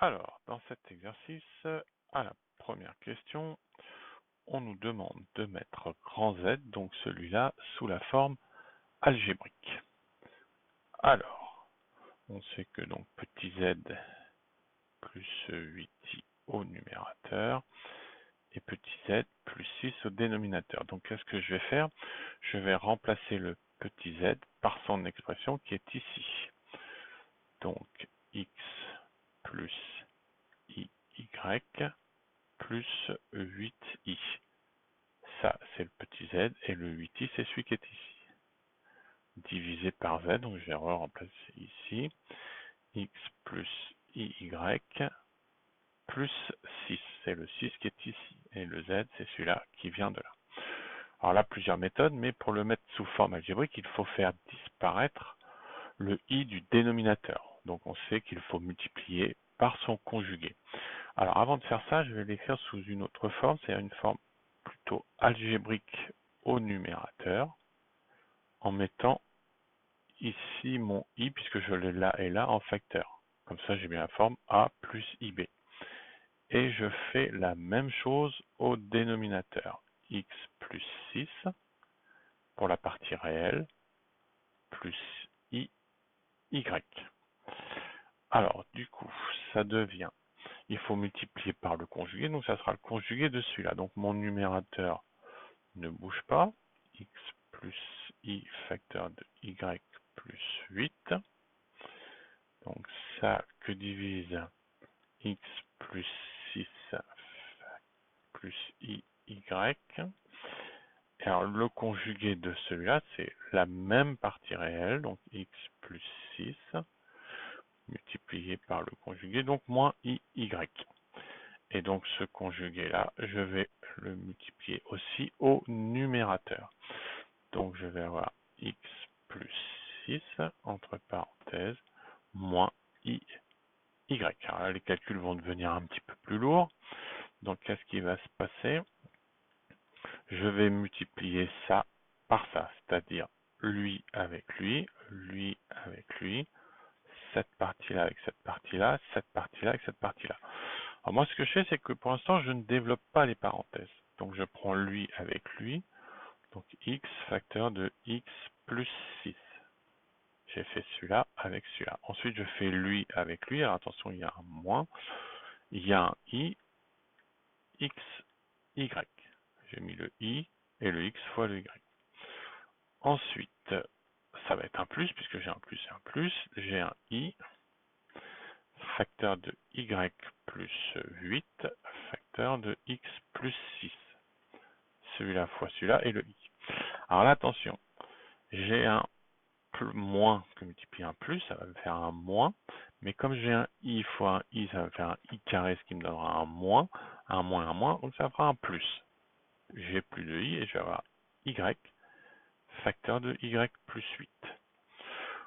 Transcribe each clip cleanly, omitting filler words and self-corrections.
Alors, dans cet exercice, à la première question, on nous demande de mettre grand Z, donc celui-là, sous la forme algébrique. Alors, on sait que donc petit z plus 8i au numérateur et petit z plus 6 au dénominateur. Donc, qu'est-ce que je vais faire? Je vais remplacer le petit z par son expression qui est ici. Donc, x plus iy plus 8i. Ça, c'est le petit z, et le 8i, c'est celui qui est ici. Divisé par z, donc je vais remplacer ici. X plus iy plus 6, c'est le 6 qui est ici. Et le z, c'est celui-là qui vient de là. Alors là, plusieurs méthodes, mais pour le mettre sous forme algébrique, il faut faire disparaître le i du dénominateur. Donc on sait qu'il faut multiplier par son conjugué. Alors avant de faire ça, je vais l'écrire sous une autre forme, c'est une forme plutôt algébrique au numérateur, en mettant ici mon i, puisque je l'ai là et là, en facteur. Comme ça, j'ai bien la forme a plus ib. Et je fais la même chose au dénominateur. X plus 6 pour la partie réelle, plus i, y. Alors, du coup, ça devient, il faut multiplier par le conjugué, donc ça sera le conjugué de celui-là. Donc mon numérateur ne bouge pas. X plus i facteur de y plus 8. Donc ça que divise x plus 6 plus i, y. Et alors le conjugué de celui-là, c'est la même partie réelle, donc x plus 6 multiplié par le conjugué, donc moins i, y. Et donc ce conjugué-là, je vais le multiplier aussi au numérateur. Donc je vais avoir x plus 6, entre parenthèses, moins i, y. Alors là, les calculs vont devenir un petit peu plus lourds. Donc qu'est-ce qui va se passer? Je vais multiplier ça par ça, c'est-à-dire lui avec lui avec lui, cette partie-là avec cette partie-là, cette partie-là avec cette partie-là. Alors moi, ce que je fais, c'est que pour l'instant, je ne développe pas les parenthèses. Donc je prends lui avec lui, donc x facteur de x plus 6. J'ai fait celui-là avec celui-là. Ensuite, je fais lui avec lui. Alors attention, il y a un moins. Il y a un i, x, y. J'ai mis le i et le x fois le y. Ensuite, ça va être un plus, puisque j'ai un plus et un plus. J'ai un i, facteur de y plus 8, facteur de x plus 6. Celui-là fois celui-là et le i. Alors là, attention, j'ai un moins que multiplier un plus, ça va me faire un moins. Mais comme j'ai un i fois un i, ça va me faire un i carré, ce qui me donnera un moins, donc ça fera un plus. J'ai plus de i et je vais avoir y, facteur de y plus 8.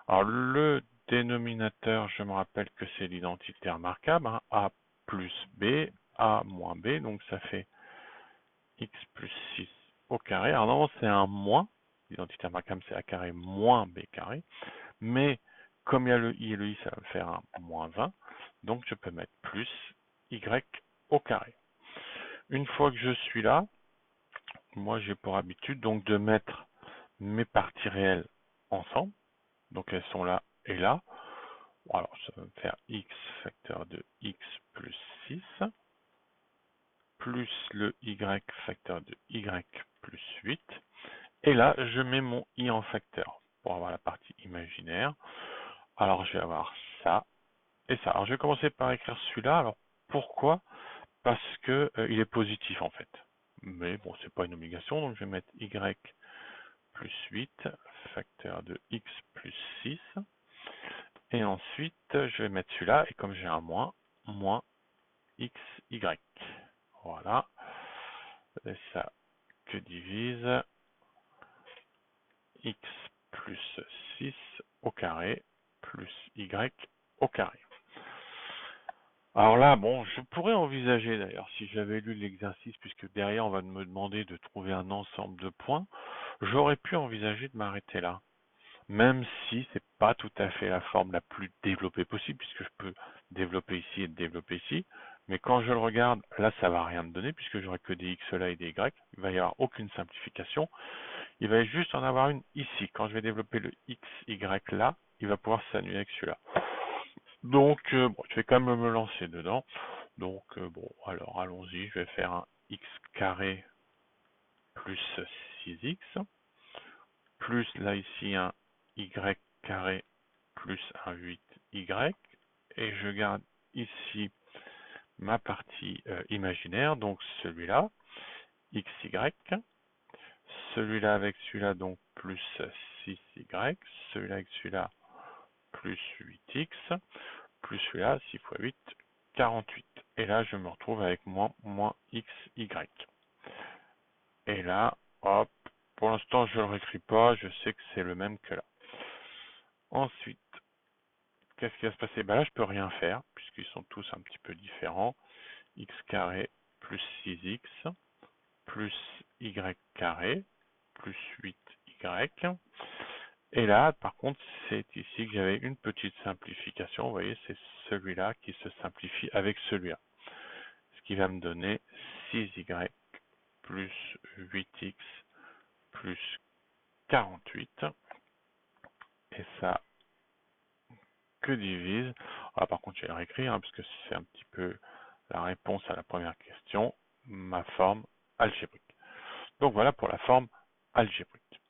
Alors le dénominateur, je me rappelle que c'est l'identité remarquable, hein, a plus b, a moins b, donc ça fait x plus 6 au carré. Alors non, c'est un moins, l'identité remarquable c'est a carré moins b carré, mais comme il y a le i et le i, ça va me faire un moins 20, donc je peux mettre plus y au carré. Une fois que je suis là, moi j'ai pour habitude donc de mettre mes parties réelles ensemble, donc elles sont là et là. Alors ça va me faire x facteur de x plus 6, plus le y facteur de y plus 8, et là je mets mon i en facteur pour avoir la partie imaginaire. Alors je vais avoir ça et ça. Alors je vais commencer par écrire celui-là. Alors pourquoi? Parce que il est positif en fait. Mais bon, c'est pas une obligation, donc je vais mettre y plus 8, facteur de x plus 6. Et ensuite, je vais mettre celui-là, et comme j'ai un moins xy. Voilà. Et ça que divise x plus 6 au carré plus y au carré. Alors là, bon, je pourrais envisager d'ailleurs, si j'avais lu l'exercice, puisque derrière on va me demander de trouver un ensemble de points, j'aurais pu envisager de m'arrêter là. même si c'est pas tout à fait la forme la plus développée possible, puisque je peux développer ici et développer ici. Mais quand je le regarde, là, ça va rien me donner, puisque j'aurai que des x là et des y. Il va y avoir aucune simplification. Il va juste en avoir une ici. Quand je vais développer le x, y là, il va pouvoir s'annuler avec celui-là. Donc, bon, je vais quand même me lancer dedans. Donc, bon, alors allons-y. Je vais faire un x carré plus 6x, plus là ici un y carré plus un 8y, et je garde ici ma partie imaginaire, donc celui-là, xy, celui-là avec celui-là, donc plus 6y, celui-là avec celui-là, plus 8x, plus celui-là, 6 fois 8, 48. Et là, je me retrouve avec moins xy. Et là, hop, pour l'instant, je ne le réécris pas, je sais que c'est le même que là. Ensuite, qu'est-ce qui va se passer? Là, je peux rien faire, puisqu'ils sont tous un petit peu différents. X carré plus 6x plus y carré plus 8y. Et là, par contre, c'est ici que j'avais une petite simplification. Vous voyez, c'est celui-là qui se simplifie avec celui-là. Ce qui va me donner 6y plus 8x plus 48. Et ça, que divise. Alors, par contre, je vais le réécrire, parce que c'est un petit peu la réponse à la première question, ma forme algébrique. Donc voilà pour la forme algébrique.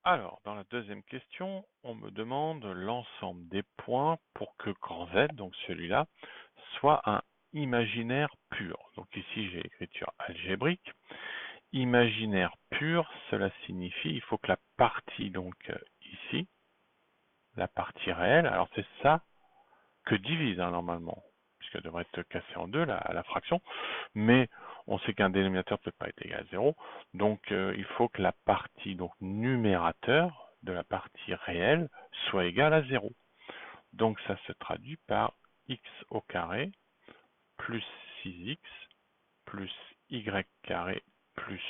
Alors, dans la deuxième question, on me demande l'ensemble des points pour que grand Z, donc celui-là, soit un imaginaire pur. Donc ici, j'ai l'écriture algébrique. Imaginaire pur, cela signifie il faut que la partie, donc ici, la partie réelle, alors c'est ça que divise normalement, puisqu'elle devrait être cassée en deux, la fraction, mais on sait qu'un dénominateur ne peut pas être égal à 0, donc il faut que la partie donc numérateur de la partie réelle soit égale à 0. Donc ça se traduit par x au carré plus 6x plus y carré plus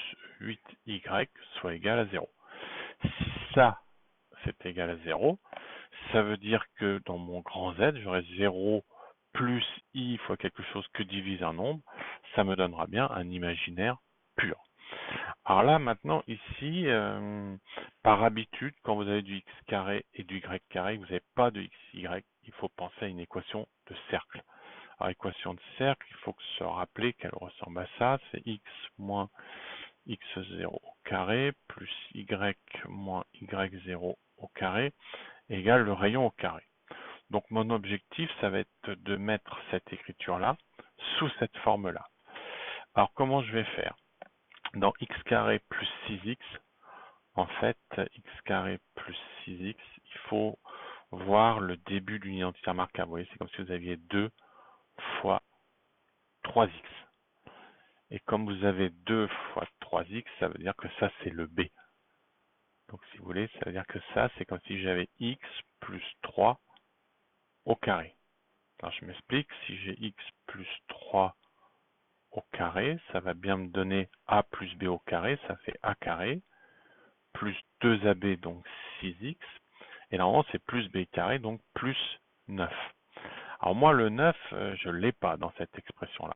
8y soit égal à 0. Si ça, c'est égal à 0, ça veut dire que dans mon grand Z, j'aurai 0 plus i fois quelque chose que divise un nombre, ça me donnera bien un imaginaire pur. Alors là, maintenant, ici, par habitude, quand vous avez du x carré et du y carré, vous n'avez pas de xy, il faut penser à une équation de cercle. Alors, équation de cercle, il faut se rappeler qu'elle ressemble à ça, c'est x moins x0 au carré plus y moins y0 au carré égale le rayon au carré. Donc mon objectif, ça va être de mettre cette écriture-là sous cette forme-là. Alors comment je vais faire? Dans x carré plus 6x, en fait, x carré plus 6x, il faut voir le début d'une identité remarquable. Vous voyez, c'est comme si vous aviez 2 fois 3x. Et comme vous avez 2 fois 3x, ça veut dire que ça, c'est le b. Donc si vous voulez, ça veut dire que ça, c'est comme si j'avais x plus 3 au carré. Alors je m'explique, si j'ai x plus 3 au carré, ça va bien me donner a plus b au carré, ça fait a carré, plus 2ab, donc 6x, et normalement c'est plus b carré, donc plus 9. Alors moi le 9, je ne l'ai pas dans cette expression-là.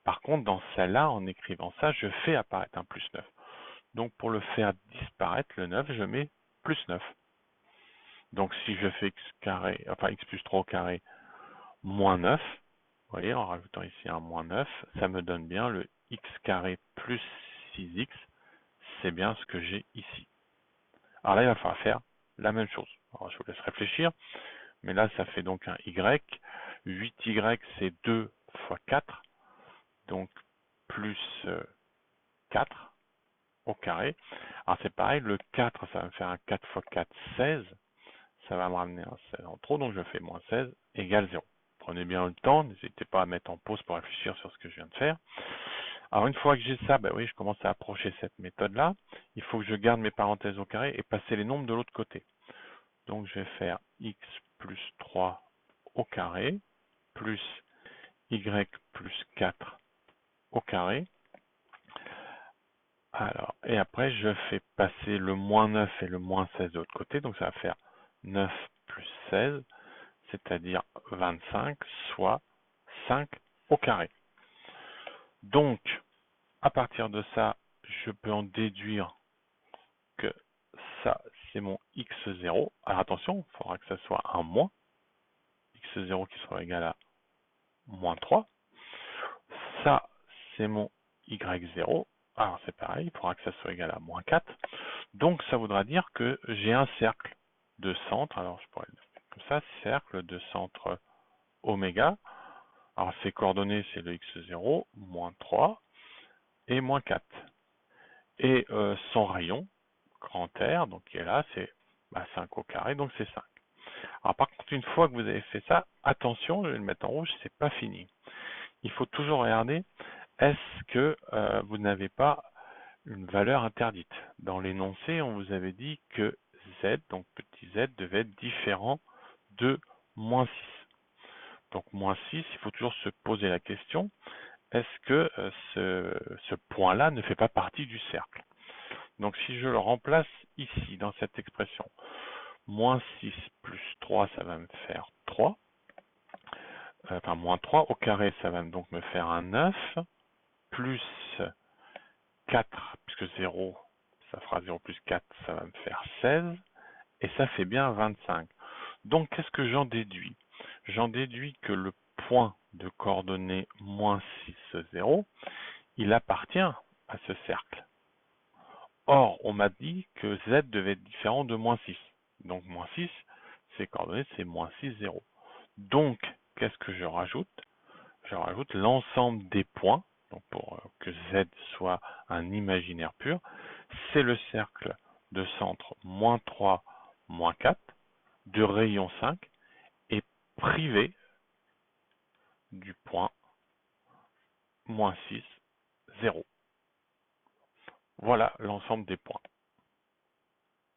Par contre, dans celle-là, en écrivant ça, je fais apparaître un plus 9. Donc pour le faire disparaître, le 9, je mets plus 9. Donc si je fais x carré, enfin x plus 3 au carré, moins 9, vous voyez, en rajoutant ici un moins 9, ça me donne bien le x carré plus 6x, c'est bien ce que j'ai ici. Alors là, il va falloir faire la même chose. Alors je vous laisse réfléchir, mais là, ça fait donc un y. 8y, c'est 2 fois 4, donc plus 4 au carré. Alors c'est pareil, le 4, ça va me faire un 4 fois 4, 16. Ça va me ramener un 16 en trop, donc je fais moins 16 égale 0. Prenez bien le temps, n'hésitez pas à mettre en pause pour réfléchir sur ce que je viens de faire. Alors une fois que j'ai ça, ben oui, je commence à approcher cette méthode-là. Il faut que je garde mes parenthèses au carré et passer les nombres de l'autre côté. Donc je vais faire x plus 3 au carré, plus y plus 4 au carré. Alors, et après, je fais passer le moins 9 et le moins 16 de l'autre côté. Donc, ça va faire 9 plus 16, c'est-à-dire 25, soit 5 au carré. Donc, à partir de ça, je peux en déduire que ça, c'est mon x0. Alors, attention, il faudra que ça soit un moins. x0 qui sera égal à moins 3. Ça, c'est mon y0. Alors, c'est pareil, il faudra que ça soit égal à moins 4. Donc, ça voudra dire que j'ai un cercle de centre. Alors, je pourrais le faire comme ça, cercle de centre oméga. Alors, ses coordonnées, c'est le x0, moins 3 et moins 4. Et son rayon, grand R, donc qui est là, c'est 5 au carré, donc c'est 5. Alors, par contre, une fois que vous avez fait ça, attention, je vais le mettre en rouge, c'est pas fini. Il faut toujours regarder, est-ce que vous n'avez pas une valeur interdite? Dans l'énoncé, on vous avait dit que z, donc petit z, devait être différent de moins 6. Donc moins 6, il faut toujours se poser la question, est-ce que ce point-là ne fait pas partie du cercle? Donc si je le remplace ici, dans cette expression, moins 6 plus 3, ça va me faire 3. Enfin, moins 3 au carré, ça va donc me faire un 9, plus 4, puisque 0, ça fera 0 plus 4, ça va me faire 16, et ça fait bien 25. Donc, qu'est-ce que j'en déduis? J'en déduis que le point de coordonnées moins 6, 0, il appartient à ce cercle. Or, on m'a dit que z devait être différent de moins 6. Donc, moins 6, ses coordonnées, c'est moins 6, 0. Donc, qu'est-ce que je rajoute? Je rajoute l'ensemble des points, donc pour que z soit un imaginaire pur, c'est le cercle de centre moins 3, moins 4, de rayon 5, et privé du point moins 6, 0. Voilà l'ensemble des points.